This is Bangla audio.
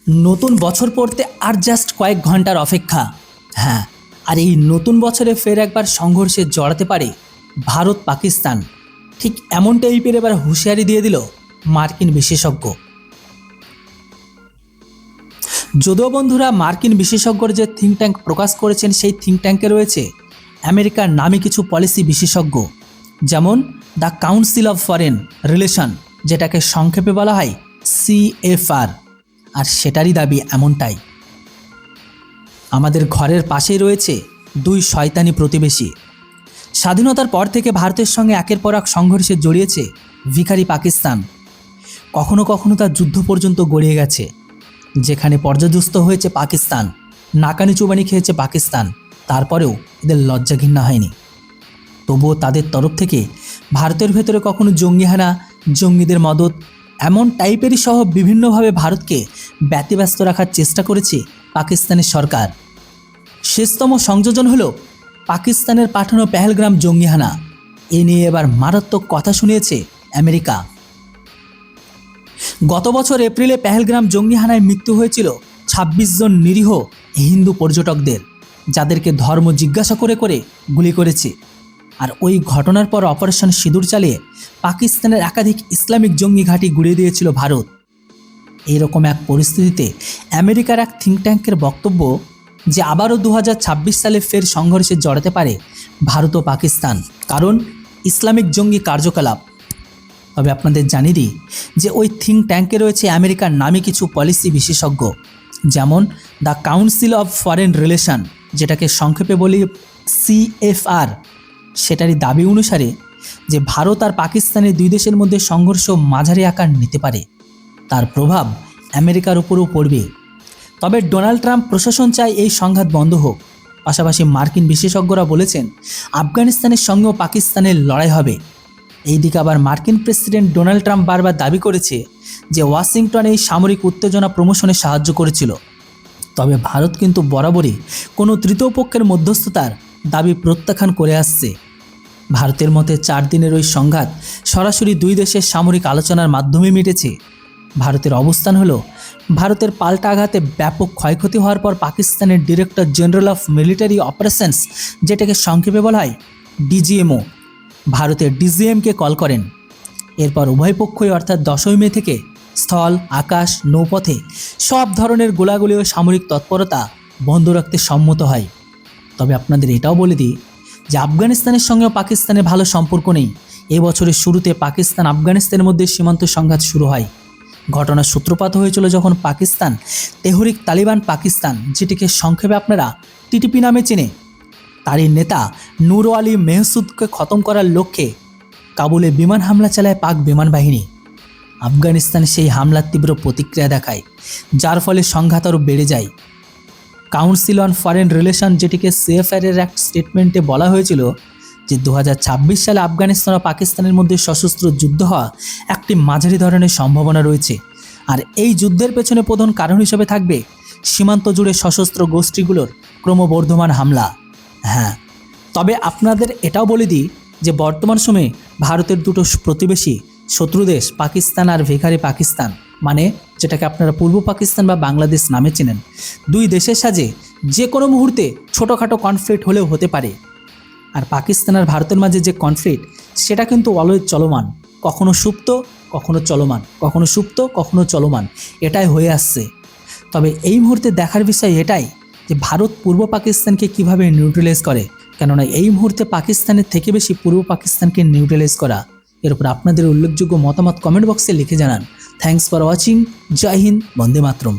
নতুন বছর পড়তে আর জাস্ট কয়েক ঘন্টার অপেক্ষা। হ্যাঁ, আর এই নতুন বছরে ফের একবার সংঘর্ষে জড়াতে পারে ভারত পাকিস্তান। ঠিক এমন টাইপের এবার হুঁশিয়ারি দিয়ে দিল মার্কিন বিশেষজ্ঞ। যদিও বন্ধুরা, মার্কিন বিশেষজ্ঞর যে থিঙ্ক ট্যাঙ্ক প্রকাশ করেছেন, সেই থিঙ্ক ট্যাঙ্কে রয়েছে আমেরিকার নামী কিছু পলিসি বিশেষজ্ঞ, যেমন the council of foreign relation, যেটাকে সংক্ষেপে বলা হয় CFR। আর সেটারই দাবি এমনটাই। আমাদের ঘরের পাশেই রয়েছে দুই শয়তানি প্রতিবেশী। স্বাধীনতার পর থেকে ভারতের সঙ্গে একের পর এক সংঘর্ষে জড়িয়েছে ভিখারি পাকিস্তান। কখনো কখনো তার যুদ্ধ পর্যন্ত গড়িয়ে গেছে, যেখানে পর্যদস্ত হয়েছে পাকিস্তান, নাকানি চুবানি খেয়েছে পাকিস্তান। তারপরেও এদের লজ্জা ঘৃণা হয়নি। তবুও তাদের তরফ থেকে ভারতের ভেতরে কখনো জঙ্গিহানা, জঙ্গিদের মদত, এমন টাইপেরই সহ বিভিন্নভাবে ভারতকে ব্যতিব্যস্ত রাখার চেষ্টা করেছে পাকিস্তানের সরকার। শেষতম সংযোজন হলো পাকিস্তানের পাঠানো পেহেলগ্রাম জঙ্গিহানা। এ নিয়ে এবার মারাত্মক কথা শুনিয়েছে আমেরিকা। গত বছর এপ্রিলে পেহেলগ্রাম জঙ্গিহানায় মৃত্যু হয়েছিল 26 জন নিরীহ হিন্দু পর্যটকদের, যাদেরকে ধর্ম জিজ্ঞাসা করে করে গুলি করেছে। আর ওই ঘটনার পর অপারেশন সিঁদুর চালিয়ে পাকিস্তানের একাধিক ইসলামিক জঙ্গি ঘাঁটি গুড়িয়ে দিয়েছিল ভারত। এইরকম এক পরিস্থিতিতে আমেরিকার এক থিঙ্ক ট্যাঙ্কের বক্তব্য যে আবারও 2026 সালে ফের সংঘর্ষে জড়াতে পারে ভারত ও পাকিস্তান, কারণ ইসলামিক জঙ্গি কার্যকলাপ। তবে আপনাদের জানিয়ে দিই যে ওই থিঙ্ক ট্যাঙ্কে রয়েছে আমেরিকার নামী কিছু পলিসি বিশেষজ্ঞ, যেমন the council of foreign relation, যেটাকে সংক্ষেপে বলি CFR। সেটারই দাবি অনুসারে যে ভারত আর পাকিস্তানের দুই দেশের মধ্যে সংঘর্ষ মাঝারি আকার নিতে পারে, তার প্রভাব আমেরিকার উপরও পড়বে। তবে ডোনাল্ড ট্রাম্প প্রশাসন চায় এই সংঘাত বন্ধ হোক। পাশাপাশি মার্কিন বিশেষজ্ঞরা বলেছেন আফগানিস্তানের সঙ্গেও পাকিস্তানের লড়াই হবে। এইদিকে আবার মার্কিন প্রেসিডেন্ট ডোনাল্ড ট্রাম্প বারবার দাবি করেছে যে ওয়াশিংটন এই সামরিক উত্তেজনা প্রমোশনে সাহায্য করেছিল। তবে ভারত কিন্তু বরাবরই কোনো তৃতীয় পক্ষের মধ্যস্থতার দাবি প্রত্যাখ্যান করে আসছে। ভারতের মতে 4 দিনের ওই সংঘাত সরাসরি দুই দেশের সামরিক আলোচনার মাধ্যমে মিটেছে। ভারতের অবস্থান হলো, ভারতের পাল্টা আঘাতে ব্যাপক ক্ষয়ক্ষতি হওয়ার পর পাকিস্তানের director general of military operations, যেটাকে সংক্ষেপে বলা হয় DGMO, ভারতের DGMকে কল করেন। এরপর উভয় পক্ষই অর্থাৎ 10ই মে থেকে স্থল, আকাশ, নৌপথে সব ধরনের গোলাগুলি ও সামরিক তৎপরতা বন্ধ রাখতে সম্মত হয়। তবে আপনাদের এটাও বলে দিই যে আফগানিস্তানের সঙ্গেও পাকিস্তানের ভালো সম্পর্ক নেই। এবছরের শুরুতে পাকিস্তান আফগানিস্তানের মধ্যে সীমান্ত সংঘাত শুরু হয়। ঘটনার সূত্রপাত হয়েছিল যখন পাকিস্তান তেহরিক তালিবান পাকিস্তান, যেটিকে সংক্ষেপে আপনারা TTP নামে চেনে, তারই নেতা নূর আলী মেহসুদকে খতম করার লক্ষ্যে কাবুলে বিমান হামলা চালায় পাক বিমান বাহিনী। আফগানিস্তান সেই হামলার তীব্র প্রতিক্রিয়া দেখায়, যার ফলে সংঘাত আরও বেড়ে যায়। কাউন্সিল অন ফরেন রিলেশন, যেটিকে CFR এর এক স্টেটমেন্টে বলা হয়েছিল যে 2026 সালে আফগানিস্তান ও পাকিস্তানের মধ্যে সশস্ত্র যুদ্ধ হওয়া একটি মাঝারি ধরনের সম্ভাবনা রয়েছে। আর এই যুদ্ধের পেছনে প্রধান কারণ হিসেবে থাকবে সীমান্ত জুড়ে সশস্ত্র গোষ্ঠীগুলোর ক্রমবর্ধমান হামলা। হ্যাঁ, তবে আপনাদের এটাও বলে দিই যে বর্তমান সময়ে ভারতের দুটো প্রতিবেশী শত্রু দেশ পাকিস্তান আর ভিখারি পাকিস্তান, মানে যেটাকে আপনারা পূর্ব পাকিস্তান বা বাংলাদেশ নামে চেনেন, দুই দেশের সাথে যে কোনো মুহূর্তে ছোটোখাটো কনফ্লিক্ট হলেও হতে পারে। আর পাকিস্তান আর ভারতের মাঝে যে কনফ্লিক্ট, সেটা কিন্তু অলওয়েজ চলমান, কখনো সুপ্ত কখনো চলমান, কখনো সুপ্ত কখনো চলমান, এটাই হয়ে আসছে। তবে এই মুহূর্তে দেখার বিষয় এটাই যে ভারত পূর্ব পাকিস্তানকে কিভাবে নিউট্রালাইজ করে, কেননা এই মুহূর্তে পাকিস্তানের থেকে বেশি পূর্ব পাকিস্তানকে নিউট্রালাইজ করা। এর উপর আপনাদের উল্লেখযোগ্য মতামত কমেন্ট বক্সে লিখে জানান। Thanks for watching. Jai Hind, Vande Mataram.